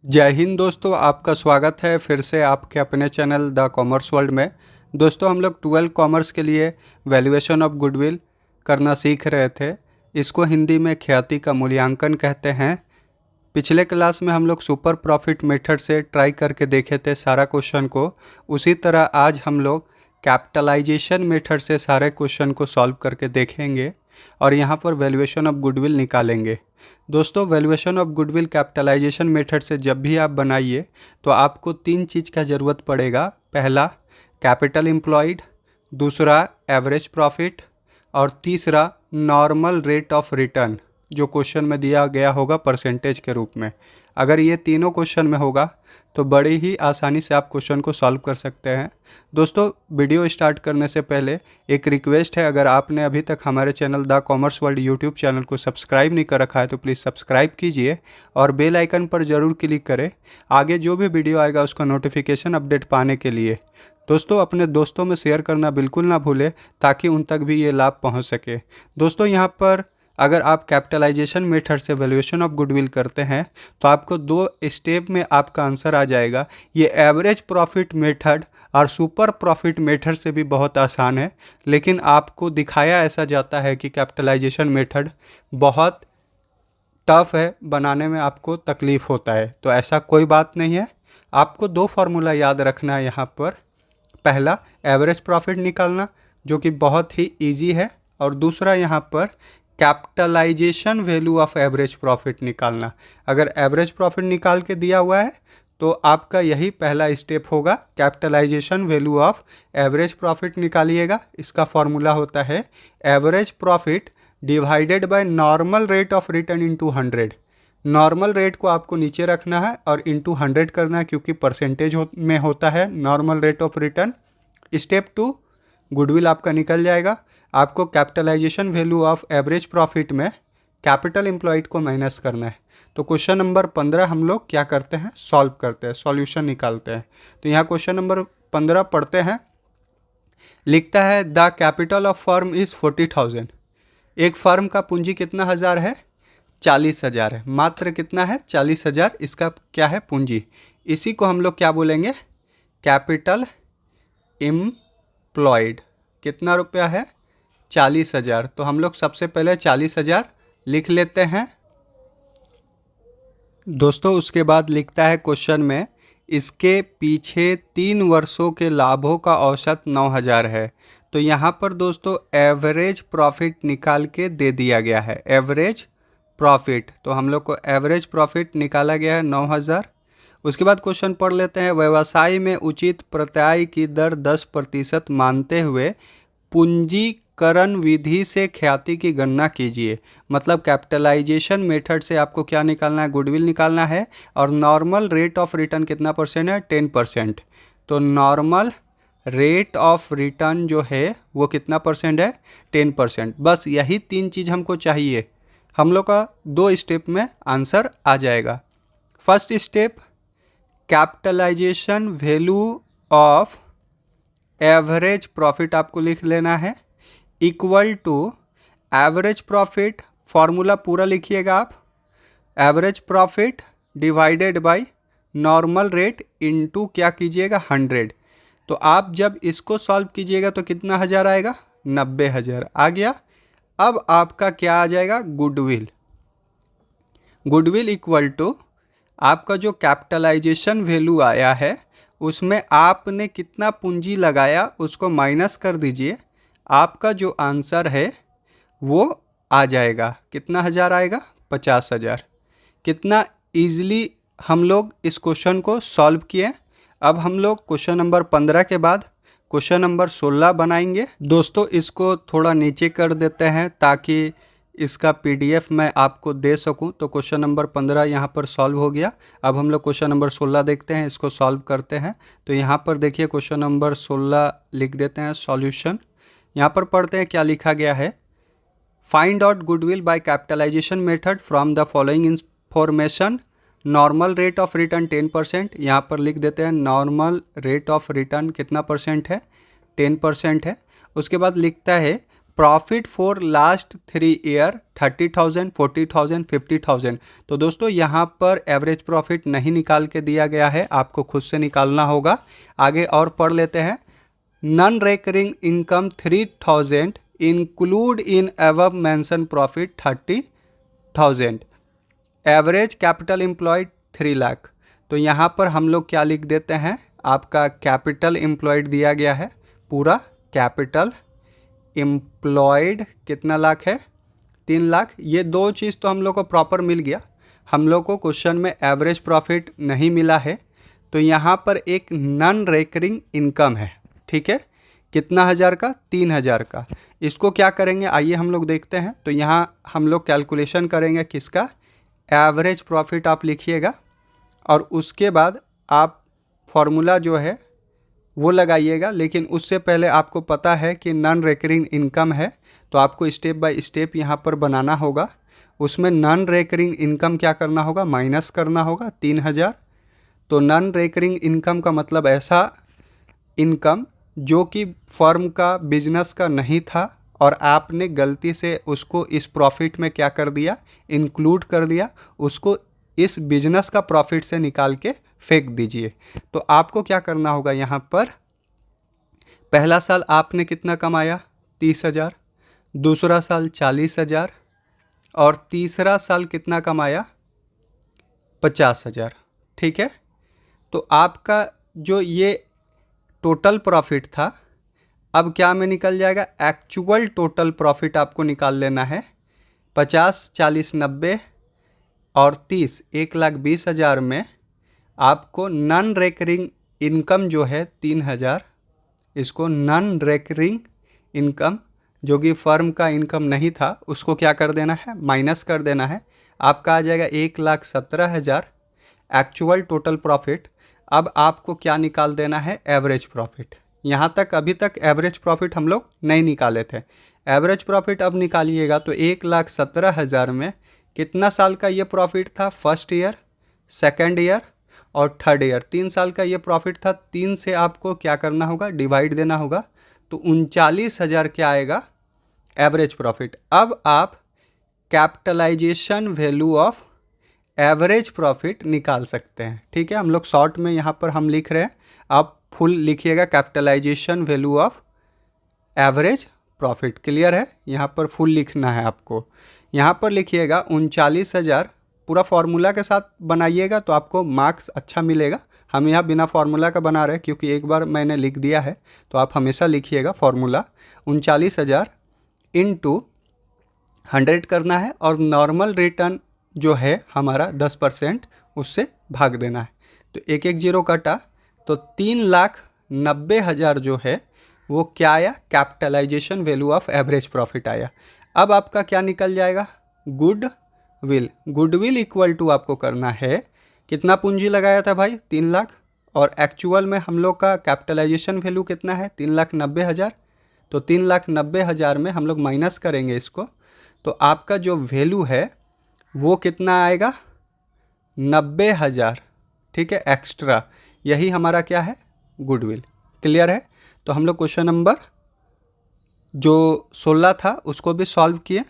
जय हिंद दोस्तों, आपका स्वागत है फिर से आपके अपने चैनल द कॉमर्स वर्ल्ड में। दोस्तों, हम लोग 12 कॉमर्स के लिए वैल्यूएशन ऑफ गुडविल करना सीख रहे थे। इसको हिंदी में ख्याति का मूल्यांकन कहते हैं। पिछले क्लास में हम लोग सुपर प्रॉफिट मेथड से ट्राई करके देखे थे सारा क्वेश्चन को। उसी तरह आज हम लोग कैपिटलाइजेशन मेथड से सारे क्वेश्चन को सॉल्व करके देखेंगे और यहाँ पर वैल्यूएशन ऑफ गुडविल निकालेंगे। दोस्तों, valuation of goodwill capitalisation method से जब भी आप बनाइए तो आपको तीन चीज़ का ज़रूरत पड़ेगा। पहला कैपिटल एम्प्लॉयड, दूसरा एवरेज प्रॉफिट और तीसरा नॉर्मल रेट ऑफ रिटर्न, जो क्वेश्चन में दिया गया होगा परसेंटेज के रूप में। अगर ये तीनों क्वेश्चन में होगा तो बड़े ही आसानी से आप क्वेश्चन को सॉल्व कर सकते हैं। दोस्तों, वीडियो स्टार्ट करने से पहले एक रिक्वेस्ट है, अगर आपने अभी तक हमारे channel the commerce world YouTube channel को सब्सक्राइब नहीं कर रखा है तो प्लीज़ सब्सक्राइब कीजिए और बेल आइकन पर ज़रूर क्लिक करें आगे जो भी वीडियो आएगा उसका नोटिफिकेशन अपडेट पाने के लिए। दोस्तों, अपने दोस्तों में शेयर करना बिल्कुल ना भूलें ताकि उन तक भी ये लाभ पहुंच सके। दोस्तों, यहाँ पर अगर आप कैपिटलाइजेशन मेथड से वैल्यूएशन ऑफ गुडविल करते हैं तो आपको दो स्टेप में आपका आंसर आ जाएगा। ये एवरेज प्रॉफिट मेथड और सुपर प्रॉफिट मेथड से भी बहुत आसान है, लेकिन आपको दिखाया ऐसा जाता है कि कैपिटलाइजेशन मेथड बहुत टफ है, बनाने में आपको तकलीफ़ होता है। तो ऐसा कोई बात नहीं है। आपको दो फार्मूला याद रखना है यहाँ पर। पहला एवरेज प्रॉफिट निकालना, जो कि बहुत ही इजी है, और दूसरा यहाँ पर capitalisation value of average profit निकालना। अगर एवरेज प्रॉफिट निकाल के दिया हुआ है तो आपका यही पहला स्टेप होगा। Capitalization value of average profit निकालिएगा। इसका फॉर्मूला होता है average profit divided by normal rate of return into 100। Normal rate को आपको नीचे रखना है और इंटू 100 करना है, क्योंकि परसेंटेज में होता है normal rate of return. Step 2, goodwill आपका निकल जाएगा। आपको capitalisation value of average profit में कैपिटल एम्प्लॉयड को माइनस करना है। तो क्वेश्चन नंबर 15 हम लोग क्या करते हैं, सॉल्व करते हैं, सॉल्यूशन निकालते हैं। तो यहाँ क्वेश्चन नंबर 15 पढ़ते हैं। लिखता है the capital of firm is 40,000। एक फर्म का पूंजी कितना हज़ार है? 40,000 है। मात्र कितना है? 40,000। इसका क्या है? पूंजी। इसी को हम लोग क्या बोलेंगे? Capital employed. कितना रुपया है? 40,000। तो हम लोग सबसे पहले 40,000 लिख लेते हैं। दोस्तों, उसके बाद लिखता है क्वेश्चन में इसके पीछे 3 वर्षों के लाभों का औसत 9,000 है। तो यहाँ पर दोस्तों एवरेज प्रॉफिट निकाल के दे दिया गया है। एवरेज प्रॉफिट, तो हम लोग को एवरेज प्रॉफिट निकाला गया है 9,000। उसके बाद क्वेश्चन पढ़ लेते हैं। व्यवसाय में उचित प्रत्याय की दर 10% मानते हुए पूंजीकरण विधि से ख्याति की गणना कीजिए। मतलब कैपिटलाइजेशन मेथड से आपको क्या निकालना है? गुडविल निकालना है। और नॉर्मल रेट ऑफ रिटर्न कितना परसेंट है? 10%। तो नॉर्मल रेट ऑफ रिटर्न जो है वो कितना परसेंट है? 10%। बस यही तीन चीज़ हमको चाहिए। हम लोग का 2 स्टेप में आंसर आ जाएगा। First step, capitalisation value of average profit आपको लिख लेना है equal to average profit. Formula पूरा लिखिएगा आप। Average profit divided by normal rate into क्या कीजिएगा? 100। तो आप जब इसको सॉल्व कीजिएगा तो कितना हज़ार आएगा? 90,000 आ गया। अब आपका क्या आ जाएगा? गुडविल। गुडविल इक्वल टू आपका जो कैपिटलाइजेशन वैल्यू आया है उसमें आपने कितना पूंजी लगाया उसको माइनस कर दीजिए। आपका जो आंसर है वो आ जाएगा। कितना हज़ार आएगा? 50,000। कितना ईजिली हम लोग इस क्वेश्चन को सॉल्व किए। अब हम लोग क्वेश्चन नंबर 15 के बाद क्वेश्चन नंबर 16 बनाएंगे। दोस्तों, इसको थोड़ा नीचे कर देते हैं ताकि इसका PDF मैं आपको दे सकूं। तो क्वेश्चन नंबर 15 यहाँ पर सॉल्व हो गया। अब हम लोग क्वेश्चन नंबर 16 देखते हैं, इसको सॉल्व करते हैं। तो यहाँ पर देखिए क्वेश्चन नंबर 16 लिख देते हैं सॉल्यूशन। यहाँ पर पढ़ते हैं क्या लिखा गया है। Find out goodwill by capitalisation method from the following information. Normal rate of return 10%। यहाँ पर लिख देते हैं नॉर्मल रेट ऑफ रिटर्न कितना परसेंट है? 10% है। उसके बाद लिखता है प्रॉफिट फॉर लास्ट 3 ईयर 30,000, 40,000, 50,000। तो दोस्तों यहाँ पर एवरेज प्रॉफिट नहीं निकाल के दिया गया है, आपको खुद से निकालना होगा। आगे और पढ़ लेते हैं। Non recurring income 3,000 include in above mention profit 30,000। Average capital employed 3 lakh. तो यहाँ पर हम लोग क्या लिख देते हैं, आपका कैपिटल एम्प्लॉयड दिया गया है, पूरा कैपिटल एम्प्लॉयड कितना लाख है, 3 लाख। ये दो चीज़ तो हम लोग को प्रॉपर मिल गया। हम लोग को क्वेश्चन में एवरेज प्रॉफिट नहीं मिला है, तो यहाँ पर एक नॉन रेकरिंग इनकम है, ठीक है, कितना हज़ार का, 3,000 का। इसको क्या करेंगे आइए हम लोग देखते हैं। तो यहाँ हम लोग कैलकुलेशन करेंगे किसका, एवरेज प्रॉफिट आप लिखिएगा और उसके बाद आप फॉर्मूला जो है वो लगाइएगा। लेकिन उससे पहले आपको पता है कि नॉन रेकरिंग इनकम है, तो आपको स्टेप बाय स्टेप यहाँ पर बनाना होगा। उसमें नॉन रेकरिंग इनकम क्या करना होगा, माइनस करना होगा 3,000। तो नॉन रेकरिंग इनकम का मतलब ऐसा इनकम जो कि फर्म का बिजनेस का नहीं था और आपने गलती से उसको इस प्रॉफिट में क्या कर दिया, इंक्लूड कर दिया, उसको इस बिजनेस का प्रॉफिट से निकाल के फेंक दीजिए। तो आपको क्या करना होगा, यहाँ पर पहला साल आपने कितना कमाया, 30,000, दूसरा साल 40,000 और तीसरा साल कितना कमाया, 50,000, ठीक है। तो आपका जो ये टोटल प्रॉफिट था, अब क्या में निकल जाएगा, एक्चुअल टोटल प्रॉफिट आपको निकाल लेना है। 50, 40, 90 और 30, 1,20,000 में आपको नॉन रेकरिंग इनकम जो है 3,000, इसको नॉन रेकरिंग इनकम जो कि फर्म का इनकम नहीं था उसको क्या कर देना है, माइनस कर देना है। आपका आ जाएगा 1,17,000 एक्चुअल टोटल प्रॉफिट। अब आपको क्या निकाल देना है, एवरेज प्रॉफिट। यहाँ तक अभी तक एवरेज प्रॉफिट हम लोग नहीं निकाले थे। एवरेज प्रॉफिट अब निकालिएगा तो 1,17,000 में कितना साल का ये प्रॉफिट था, फर्स्ट ईयर, सेकेंड ईयर और थर्ड ईयर, 3 साल का ये प्रॉफिट था। 3 से आपको क्या करना होगा, डिवाइड देना होगा। तो 39,000 क्या आएगा, एवरेज प्रॉफिट। अब आप capitalisation value of average profit निकाल सकते हैं, ठीक है। हम लोग शॉर्ट में यहाँ पर हम लिख रहे हैं, आप फुल लिखिएगा, capitalisation value of average profit. Clear है, यहाँ पर फुल लिखना है आपको। यहाँ पर लिखिएगा 39,000, पूरा फार्मूला के साथ बनाइएगा तो आपको मार्क्स अच्छा मिलेगा। हम यहाँ बिना फार्मूला का बना रहे हैं क्योंकि एक बार मैंने लिख दिया है, तो आप हमेशा लिखिएगा फार्मूला। 39,000 इंटू 100 करना है और नॉर्मल रिटर्न जो है हमारा 10% उससे भाग देना है। तो एक एक जीरो कटा तो 3,90,000 जो है वो क्या आया, capitalisation value of average profit आया। अब आपका क्या निकल जाएगा, गुडविल। गुडविल इक्वल टू आपको करना है, कितना पूंजी लगाया था भाई, 3 लाख, और एक्चुअल में हम लोग का कैपिटलाइजेशन वैल्यू कितना है, 3,90,000। तो 3,90,000 में हम लोग माइनस करेंगे इसको, तो आपका जो वैल्यू है वो कितना आएगा, 90,000, ठीक है, एक्स्ट्रा। यही हमारा क्या है, गुडविल। क्लियर है। तो हम लोग क्वेश्चन नंबर जो 16 था उसको भी सॉल्व किए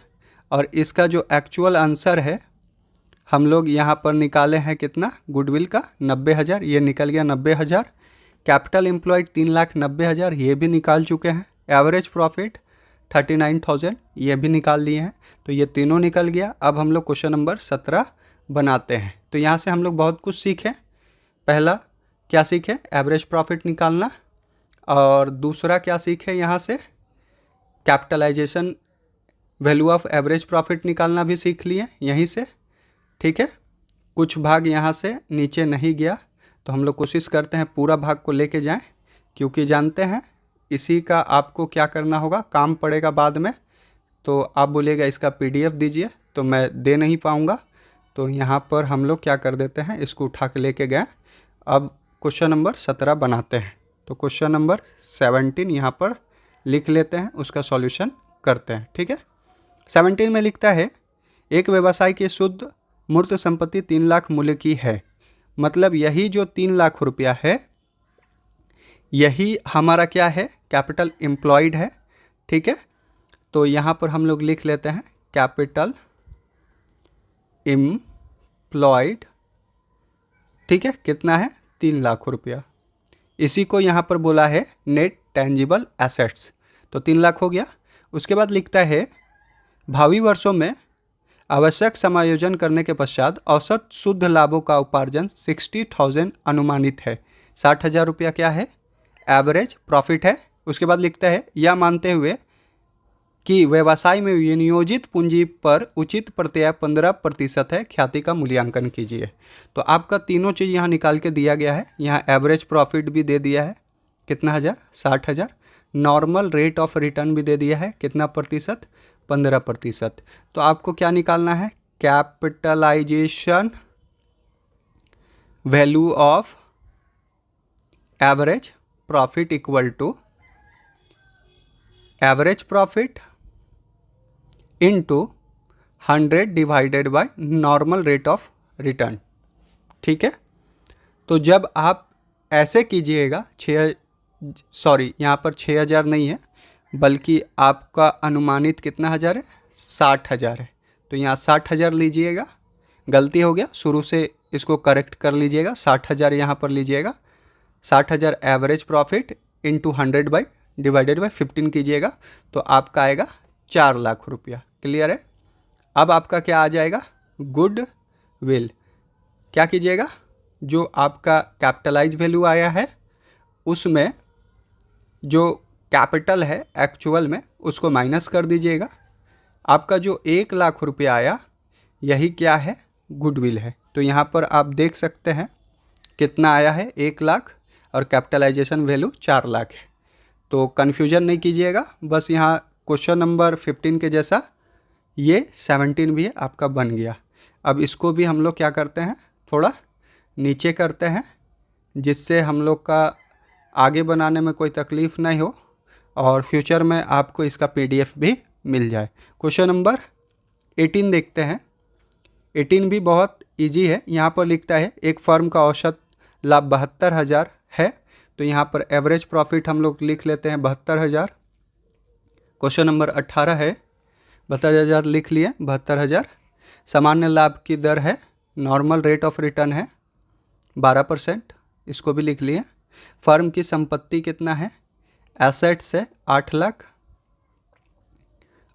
और इसका जो एक्चुअल आंसर है हम लोग यहाँ पर निकाले हैं कितना, गुडविल का 90,000, ये निकल गया 90,000। कैपिटल एम्प्लॉयड 3,90,000, ये भी निकाल चुके हैं। एवरेज प्रॉफिट 39,000, ये भी निकाल लिए हैं। तो ये तीनों निकल गया। अब हम लोग क्वेश्चन नंबर 17 बनाते हैं। तो यहाँ से हम लोग बहुत कुछ सीखें। पहला क्या सीखे, एवरेज प्रॉफिट निकालना, और दूसरा क्या सीखे यहाँ से, capitalisation value of average profit निकालना भी सीख लिए यहीं से, ठीक है। कुछ भाग यहाँ से नीचे नहीं गया, तो हम लोग कोशिश करते हैं पूरा भाग को लेके जाएं, क्योंकि जानते हैं इसी का आपको क्या करना होगा, काम पड़ेगा बाद में। तो आप बोलिएगा इसका PDF दीजिए, तो मैं दे नहीं पाऊँगा। तो यहाँ पर हम लोग क्या कर देते हैं, इसको उठा के लेके गए। अब क्वेश्चन नंबर 17 बनाते हैं। तो क्वेश्चन नंबर 17 यहाँ पर लिख लेते हैं, उसका सॉल्यूशन करते हैं, ठीक है। 17 में लिखता है, एक व्यवसाय की शुद्ध मूर्त संपत्ति 3 लाख मूल्य की है। मतलब यही जो 3 लाख रुपया है यही हमारा क्या है, कैपिटल एम्प्लॉयड है, ठीक है। तो यहाँ पर हम लोग लिख लेते हैं कैपिटल एम्प्लॉयड, ठीक है, कितना है 3 लाख रुपया। इसी को यहाँ पर बोला है नेट टेंजिबल एसेट्स, तो 3 लाख हो गया। उसके बाद लिखता है भावी वर्षों में आवश्यक समायोजन करने के पश्चात औसत शुद्ध लाभों का उपार्जन 60,000 अनुमानित है। 60,000 रुपया क्या है, एवरेज प्रॉफिट है। उसके बाद लिखता है यह मानते हुए कि व्यवसाय में विनियोजित पूंजी पर उचित प्रत्यय 15% है, ख्याति का मूल्यांकन कीजिए। तो आपका तीनों चीज़ यहाँ निकाल के दिया गया है। यहाँ एवरेज प्रॉफिट भी दे दिया है, कितना हज़ार, 60,000। नॉर्मल रेट ऑफ रिटर्न भी दे दिया है, कितना प्रतिशत, 15%। तो आपको क्या निकालना है, capitalisation value of average profit equal to average profit into 100 divided by normal rate of return, ठीक है। तो जब आप ऐसे कीजिएगा, यहाँ पर 6,000 नहीं है, बल्कि आपका अनुमानित कितना हज़ार है, 60,000 है। तो यहाँ 60,000 लीजिएगा, गलती हो गया, शुरू से इसको करेक्ट कर लीजिएगा। 60,000 यहाँ पर लीजिएगा, 60,000 average profit into 100 by divided by 15 कीजिएगा, तो आपका आएगा 4 लाख रुपया। क्लियर है। अब आपका क्या आ जाएगा, गुड विल। क्या कीजिएगा, जो आपका कैपिटलाइज वैल्यू आया है उसमें जो कैपिटल है एक्चुअल में उसको माइनस कर दीजिएगा। आपका जो 1 लाख रुपया आया यही क्या है, गुडविल है। तो यहाँ पर आप देख सकते हैं कितना आया है, 1 लाख, और कैपिटलाइजेशन वैल्यू 4 लाख है। तो कन्फ्यूजन नहीं कीजिएगा, बस यहाँ क्वेश्चन नंबर 15 के जैसा ये 17 भी आपका बन गया। अब इसको भी हम लोग क्या करते हैं, थोड़ा नीचे करते हैं, जिससे हम लोग का आगे बनाने में कोई तकलीफ़ नहीं हो और फ्यूचर में आपको इसका PDF भी मिल जाए। क्वेश्चन नंबर 18 देखते हैं। 18 भी बहुत इजी है। यहाँ पर लिखता है एक फर्म का औसत लाभ 72,000 है, तो यहाँ पर एवरेज प्रॉफिट हम लोग लिख लेते हैं 72,000। क्वेश्चन नंबर 18 है, 72,000 लिख लिए, 72,000। सामान्य लाभ की दर है, नॉर्मल रेट ऑफ रिटर्न है 12%, इसको भी लिख लिए। फर्म की संपत्ति कितना है, एसेट्स है 8 लाख,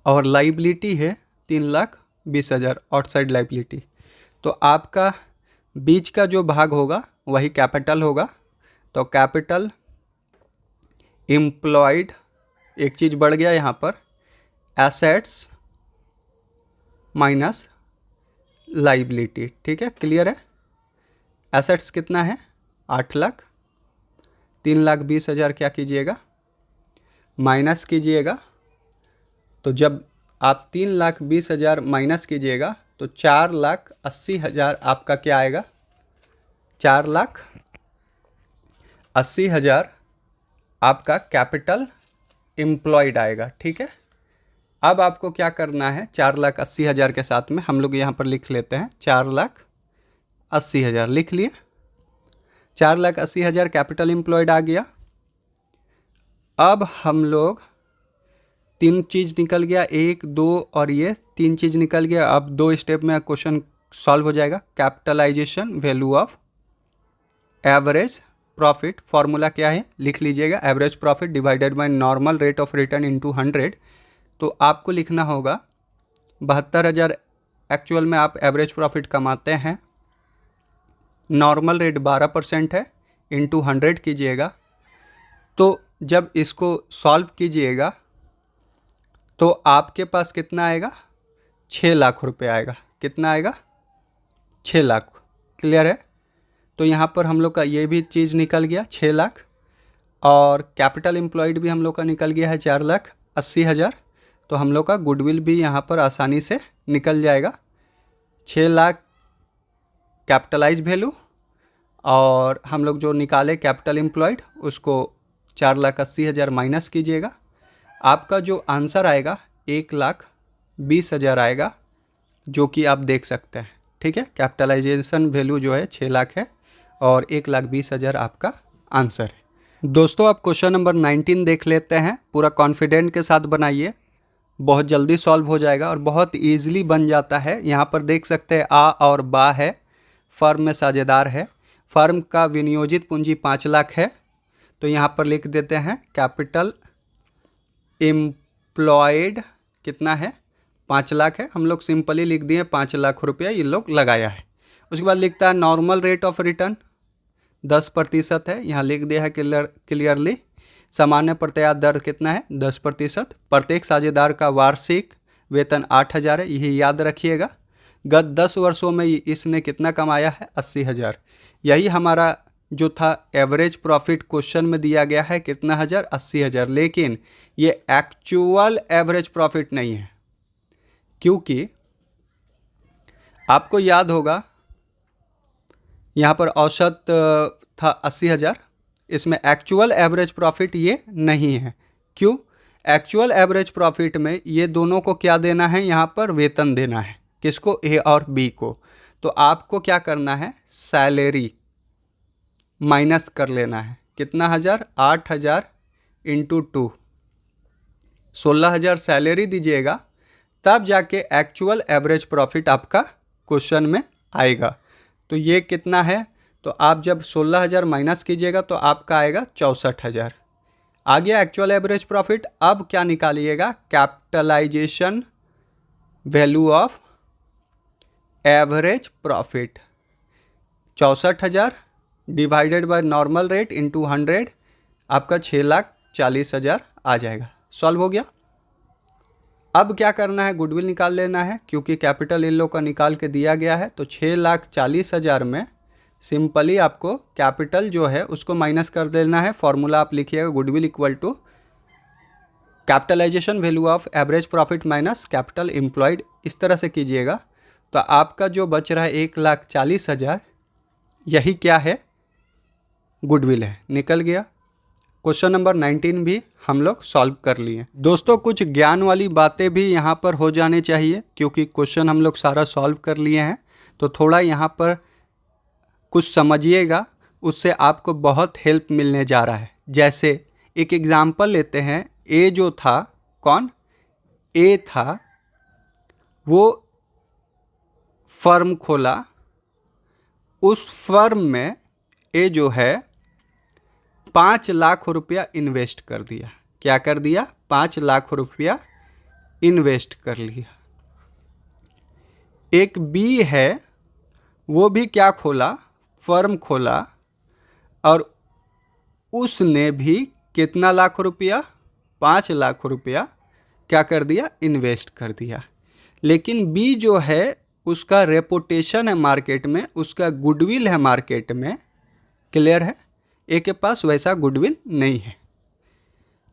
और लाइबिलिटी है 3,20,000 आउटसाइड लाइबिलिटी। तो आपका बीच का जो भाग होगा वही कैपिटल होगा। तो कैपिटल एम्प्लॉयड, एक चीज़ बढ़ गया यहाँ पर, एसेट्स माइनस लाइबिलिटी, ठीक है, क्लियर है। एसेट्स कितना है, 8 लाख, 3,20,000 क्या कीजिएगा, माइनस कीजिएगा। तो जब आप 3,20,000 माइनस कीजिएगा तो 4,80,000 आपका क्या आएगा, 4,80,000 आपका कैपिटल एम्प्लॉयड आएगा, ठीक है। अब आपको क्या करना है, 4,80,000 के साथ में हम लोग यहाँ पर लिख लेते हैं 4,80,000 लिख लिए। 4,80,000 कैपिटल एम्प्लॉयड आ गया। अब हम लोग 3 चीज़ निकल गया, 1, 2 और ये 3 चीज़ निकल गया। अब 2 स्टेप में क्वेश्चन सॉल्व हो जाएगा। Capitalisation value of average profit, formula क्या है लिख लीजिएगा, average profit divided by normal rate of return into 100। तो आपको लिखना होगा 72,000 एक्चुअल में आप एवरेज प्रॉफिट कमाते हैं, नॉर्मल रेट 12% है, इनटू 100 कीजिएगा। तो जब इसको सॉल्व कीजिएगा तो आपके पास कितना आएगा, 6 लाख रुपए आएगा। कितना आएगा, 6 लाख। क्लियर है। तो यहाँ पर हम लोग का ये भी चीज़ निकल गया 6 लाख, और कैपिटल एम्प्लॉयड भी हम लोग का निकल गया है 4,80,000। तो हम लोग का गुडविल भी यहाँ पर आसानी से निकल जाएगा। 6 लाख कैपिटलाइज वैल्यू, और हम लोग जो निकाले कैपिटल एम्प्लॉयड उसको 4,80,000 माइनस कीजिएगा। आपका जो आंसर आएगा 1,20,000 आएगा, जो कि आप देख सकते हैं, ठीक है। कैपिटलाइजेशन वैल्यू जो है 6 लाख है और 1,20,000 आपका आंसर है। दोस्तों आप क्वेश्चन नंबर 19 देख लेते हैं, पूरा कॉन्फिडेंट के साथ बनाइए। बहुत जल्दी सॉल्व हो जाएगा और बहुत ईजिली बन जाता है। यहाँ पर देख सकते हैं आ और बा है, फर्म में साझेदार है, फर्म का विनियोजित पूंजी 5 लाख है, तो यहाँ पर लिख देते हैं कैपिटल एम्प्लॉयड कितना है 5 लाख है, हम लोग सिंपली लिख दिए 5 लाख रुपया ये लोग लगाया है। उसके बाद लिखता है नॉर्मल रेट ऑफ रिटर्न 10% है, यहाँ लिख दिया है क्लियरली। सामान्य प्रत्याय दर कितना है 10%। प्रत्येक साझेदार का वार्षिक वेतन 8,000 है, यही याद रखिएगा। गत 10 वर्षों में इसने कितना कमाया है 80,000। यही हमारा जो था एवरेज प्रॉफिट क्वेश्चन में दिया गया है कितना हज़ार 80,000, लेकिन ये एक्चुअल एवरेज प्रॉफिट नहीं है, क्योंकि आपको याद होगा यहाँ पर औसत था 80,000, इसमें एक्चुअल एवरेज प्रॉफिट ये नहीं है। क्यों? एक्चुअल एवरेज प्रॉफिट में ये दोनों को क्या देना है, यहाँ पर वेतन देना है, किसको, ए और बी को। तो आपको क्या करना है, सैलरी माइनस कर लेना है, कितना हज़ार 8,000 इंटू 2, 16,000 सैलरी दीजिएगा, तब जाके एक्चुअल एवरेज प्रॉफिट आपका क्वेश्चन में आएगा। तो ये कितना है, तो आप जब 16,000 माइनस कीजिएगा तो आपका आएगा 64,000। आ गया एक्चुअल एवरेज प्रॉफिट। अब क्या निकालिएगा, capitalization value of average profit 64,000 divided by normal rate into 100, आपका 6,40,000 आ जाएगा। सॉल्व हो गया। अब क्या करना है, गुडविल निकाल लेना है, क्योंकि कैपिटल इन लोग का निकाल के दिया गया है। तो 6,40,000 में सिंपली आपको कैपिटल जो है उसको माइनस कर देना है। फॉर्मूला आप लिखिएगा, goodwill equal to capitalisation value of average profit minus capital employed, इस तरह से कीजिएगा। तो आपका जो बच रहा है 1,40,000, यही क्या है, गुडविल है। निकल गया। क्वेश्चन नंबर 19 भी हम लोग सॉल्व कर लिए। दोस्तों कुछ ज्ञान वाली बातें भी यहाँ पर हो जाने चाहिए, क्योंकि क्वेश्चन हम लोग सारा सॉल्व कर लिए हैं, तो थोड़ा यहाँ पर कुछ समझिएगा, उससे आपको बहुत हेल्प मिलने जा रहा है। जैसे एक एग्जाम्पल लेते हैं, ए जो था, कौन, ए था, वो फर्म खोला, उस फर्म में ए जो है 5 लाख रुपया इन्वेस्ट कर दिया। क्या कर दिया, 5 लाख रुपया इन्वेस्ट कर लिया। एक बी है, वो भी क्या खोला, फर्म खोला, और उसने भी कितना लाख रुपया, 5 लाख रुपया क्या कर दिया, इन्वेस्ट कर दिया। लेकिन बी जो है उसका रेपुटेशन है मार्केट में, उसका गुडविल है मार्केट में, क्लियर है। ए के पास वैसा गुडविल नहीं है।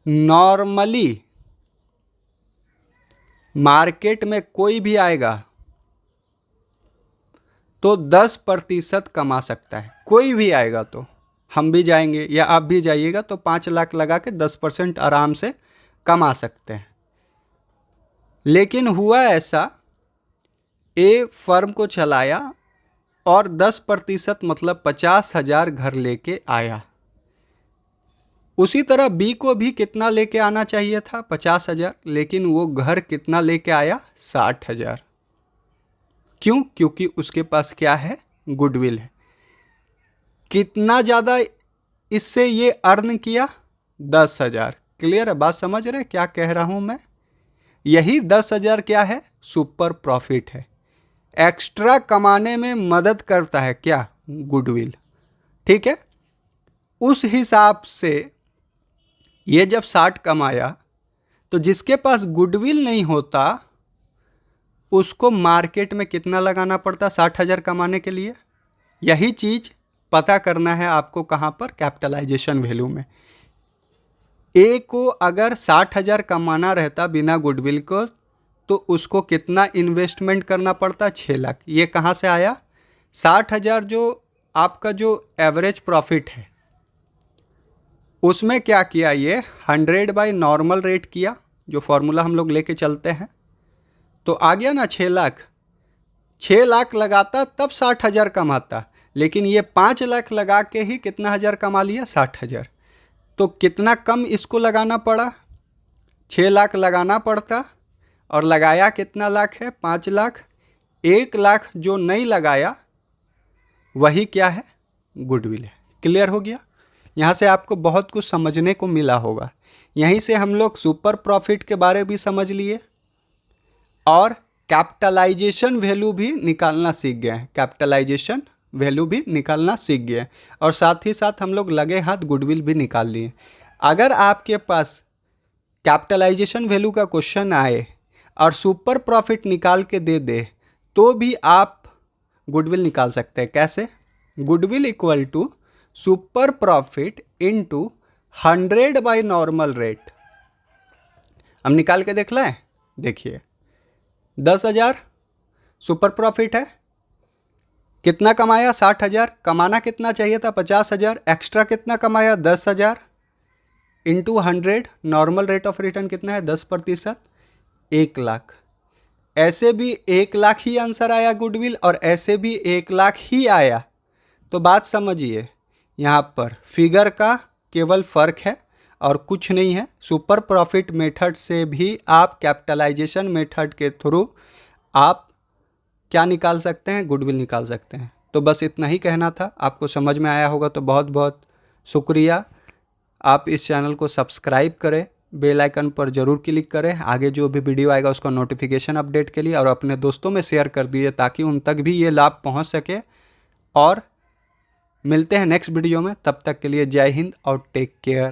नॉर्मली मार्केट में कोई भी आएगा तो 10% कमा सकता है, कोई भी आएगा। तो हम भी जाएंगे या आप भी जाइएगा तो 5 लाख लगा के 10% आराम से कमा सकते हैं। लेकिन हुआ ऐसा, ए फर्म को चलाया और 10% मतलब 50,000 घर लेके आया। उसी तरह बी को भी कितना लेके आना चाहिए था, 50,000, लेकिन वो घर कितना लेके आया, 60,000। क्यों? क्योंकि उसके पास क्या है, गुडविल है। कितना ज़्यादा इससे ये अर्न किया, 10,000। क्लियर है, बात समझ रहे क्या कह रहा हूँ मैं। यही 10,000 क्या है, सुपर प्रॉफिट है। एक्स्ट्रा कमाने में मदद करता है क्या, गुडविल। ठीक है, उस हिसाब से ये जब 60 कमाया, तो जिसके पास गुडविल नहीं होता उसको मार्केट में कितना लगाना पड़ता 60,000 कमाने के लिए। यही चीज़ पता करना है आपको, कहाँ पर, कैपिटलाइजेशन वैल्यू में। ए को अगर 60,000 कमाना रहता बिना गुडविल को, तो उसको कितना इन्वेस्टमेंट करना पड़ता, 6 लाख। ये कहाँ से आया, 60,000 जो आपका जो एवरेज प्रॉफिट है उसमें क्या किया, ये 100 बाय नॉर्मल रेट किया, जो फॉर्मूला हम लोग लेके चलते हैं। तो आ गया ना 6 लाख। 6 लाख लगाता तब 60,000 कमाता, लेकिन ये 5 लाख लगा के ही कितना हज़ार कमा लिया, 60,000। तो कितना कम इसको लगाना पड़ा, 6 लाख लगाना पड़ता, और लगाया कितना लाख है, 5 लाख। 1 लाख जो नहीं लगाया वही क्या है, गुडविल है। क्लियर हो गया। यहाँ से आपको बहुत कुछ समझने को मिला होगा। यहीं से हम लोग सुपर प्रॉफिट के बारे भी समझ लिए और कैपिटलाइजेशन वैल्यू भी निकालना सीख गए हैं। कैपिटलाइजेशन वैल्यू भी निकालना सीख गए हैं और साथ ही साथ हम लोग लगे हाथ गुडविल भी निकाल लिए। अगर आपके पास कैपिटलाइजेशन वैल्यू का क्वेश्चन आए और सुपर प्रॉफिट निकाल के दे दे तो भी आप गुडविल निकाल सकते हैं। कैसे? Goodwill equal to super profit into 100 by normal rate. हम निकाल के देख लें। देखिए 10,000 सुपर प्रॉफिट है, कितना कमाया, 60,000। कमाना कितना चाहिए था, 50,000। एक्स्ट्रा कितना कमाया, 10,000 into 100। Normal rate of return कितना है, 10%, 1 लाख। ऐसे भी 1 लाख ही आंसर आया गुडविल और ऐसे भी 1 लाख ही आया। तो बात समझिए, यहाँ पर फिगर का केवल फ़र्क है और कुछ नहीं है। सुपर प्रॉफिट मेथड से भी आप कैपिटलाइजेशन मेथड के थ्रू आप क्या निकाल सकते हैं, गुडविल निकाल सकते हैं। तो बस इतना ही कहना था। आपको समझ में आया होगा तो बहुत बहुत शुक्रिया। आप इस चैनल को सब्सक्राइब करें, बेल आइकन पर ज़रूर क्लिक करें। आगे जो भी वीडियो आएगा उसका नोटिफिकेशन अपडेट के लिए और अपने दोस्तों में शेयर कर दीजिए ताकि उन तक भी ये लाभ पहुंच सके। और मिलते हैं नेक्स्ट वीडियो में, तब तक के लिए जय हिंद और टेक केयर।